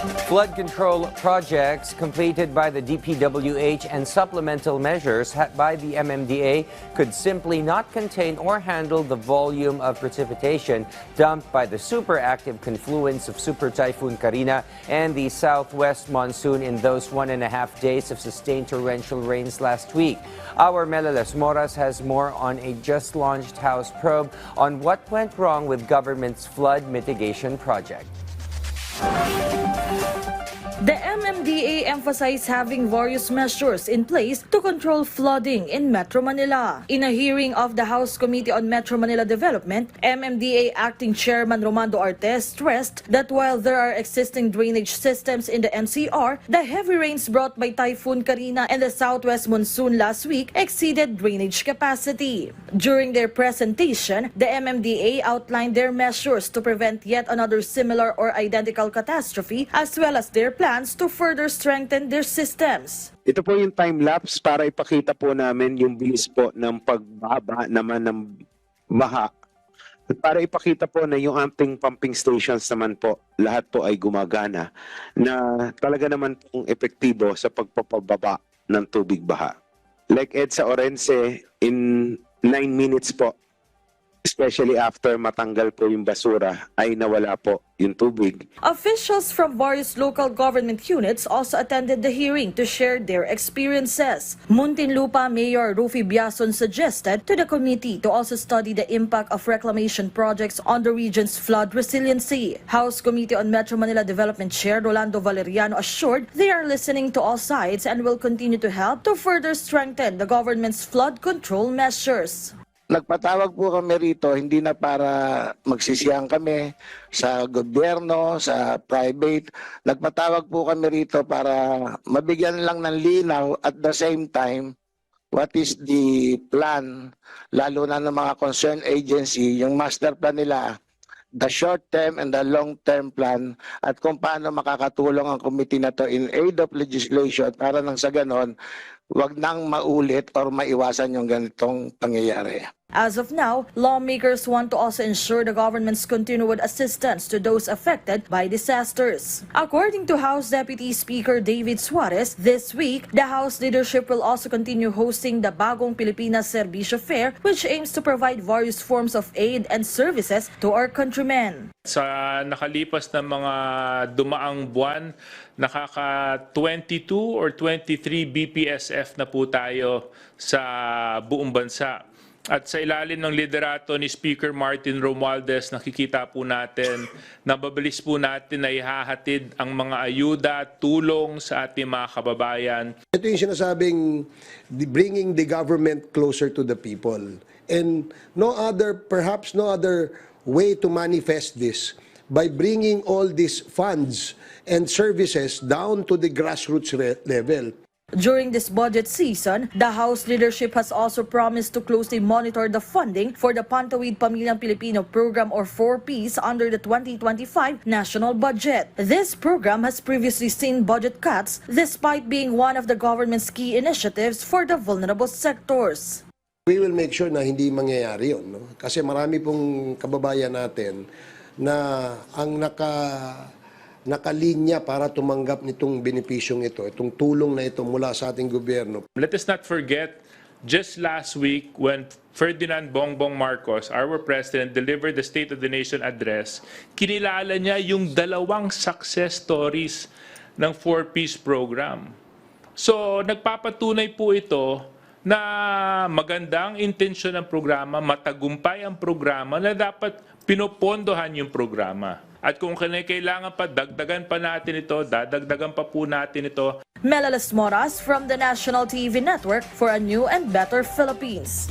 Flood control projects completed by the DPWH and supplemental measures by the MMDA could simply not contain or handle the volume of precipitation dumped by the super-active confluence of Super Typhoon Karina and the southwest monsoon in those 1.5 days of sustained torrential rains last week. Our Melalas Moras has more on a just-launched House probe on what went wrong with government's flood mitigation project. The MMDA emphasized having various measures in place to control flooding in Metro Manila. In a hearing of the House Committee on Metro Manila Development, MMDA Acting Chairman Romando Artes stressed that while there are existing drainage systems in the NCR, the heavy rains brought by Typhoon Karina and the southwest monsoon last week exceeded drainage capacity. During their presentation, the MMDA outlined their measures to prevent yet another similar or identical catastrophe as well as their plans to further strengthen their systems. Ito po yung time-lapse para ipakita po namin yung bilis po ng pagbaba naman ng baha. At para ipakita po na yung ating pumping stations naman po, lahat po ay gumagana na talaga naman pong epektibo sa pagpapababa ng tubig baha. Like EDSA Orense, in 9 minutes po, especially after matanggal po yung basura, ay nawala po yung tubig. Officials from various local government units also attended the hearing to share their experiences. Muntinlupa Mayor Rufy Biason suggested to the committee to also study the impact of reclamation projects on the region's flood resiliency. House Committee on Metro Manila Development Chair Rolando Valeriano assured they are listening to all sides and will continue to help to further strengthen the government's flood control measures. Nagpatawag po kami rito, hindi na para magsisiyang kami sa gobyerno, sa private. Nagpatawag po kami rito para mabigyan lang ng linaw at the same time, what is the plan, lalo na ng mga concerned agency, yung master plan nila, the short-term and the long-term plan at kung paano makakatulong ang committee na to in aid of legislation para nang sa ganon, wag nang maulit or maiwasan yung ganitong pangyayari. As of now, lawmakers want to also ensure the government's continued assistance to those affected by disasters. According to House Deputy Speaker David Suarez, this week, the House leadership will also continue hosting the Bagong Pilipinas Serbisyo Fair, which aims to provide various forms of aid and services to our countrymen. Sa nakalipas na mga dumaang buwan, nakaka-22 or 23 BPSF na po tayo sa buong bansa. At sa ilalim ng liderato ni Speaker Martin Romualdez, nakikita po natin na mabilis po natin na ihahatid ang mga ayuda at tulong sa ating mga kababayan. Ito yung sinasabing bringing the government closer to the people. And perhaps no other way to manifest this by bringing all these funds and services down to the grassroots level. During this budget season, the House leadership has also promised to closely monitor the funding for the Pantawid Pamilyang Pilipino program or 4Ps under the 2025 national budget. This program has previously seen budget cuts despite being one of the government's key initiatives for the vulnerable sectors. We will make sure na hindi mangyayari yun. No? Kasi marami pong kababayan natin na ang nakalinya para tumanggap nitong benepisyong ito, itong tulong na ito mula sa ating gobyerno. Let us not forget, just last week when Ferdinand Bongbong Marcos, our president, delivered the State of the Nation address, kinilala niya yung 2 success stories ng 4Ps program. So nagpapatunay po ito na magandang intensyon ng programa, matagumpay ang programa na dapat pinopondohan yung programa. At kung kailangan pa, dagdagan pa natin ito, dadagdagan pa po natin ito. Melalas Moras from the National TV Network for a New and Better Philippines.